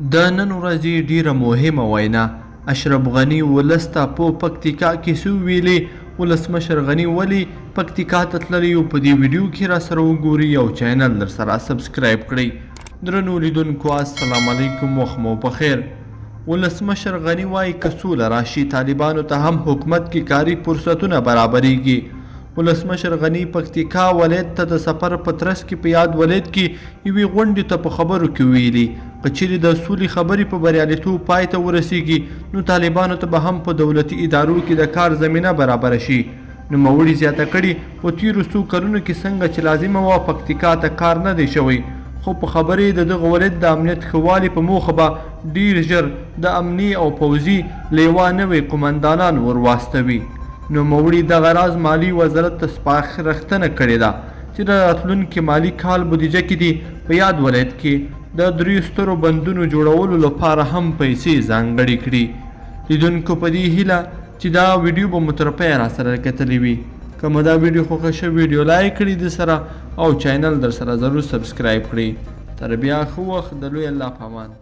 د نن ورځې ډیره مهمه وینا اشرف غني ولس ته په پکتیکا کې څه ویلي ولسمشر غني ولې پکتیکا ته تللی و په دې ویډیو کې راسره وګورئ او چینل درسره سبسکرایب کړئ. درنو لیدونکو السلام علیکم، وخت مو پخیر. ولسمشر غني وایي که سوله راشي طالبانو ته هم حکومت کې کاري فرصتونه برابریږي. ولسمشر غني پکتیکا ولایت ته د سفر په ترڅ کې په یاد ولایت کې یوې غونډې ته په خبرو کې ویلي که چیرې د سولې خبرې په بریالیتوب پای ته ورسیږي نو طالبانو ته به هم په دولتي ادارو کې د کار زمینه برابره شي. نوموړي زیاته کړي په تیرو څو کلونو کې څنګه چې لازمه وه پکتیکا ته کار نه دی شوی، خو په خبرې د دغه ولایت د امنیت ښه والي په موخه به ډیر ژر د امني او پوځي لیوا نوي قمندانان ور واستوي. نوموړي دغه راز مالي وزارت ته سپارښتنه کړې ده چې د راتلونکي مالي کال بودیجه کې دې په یاد ولایت کې د 3 سترو بندونو جوړولو لپاره هم پیسې ځانګړې کړي. لیدونکو په دې هیله چې دا ویډیو به مو تر پایه راسره کتلې وي. که مو دا ویډیو خوښه شوې ویډیو لایک کړئ د سره او چینل در سره ضرور سبسکرایب کړئ. تر بیا ښه وخت، د لوی الله په امان.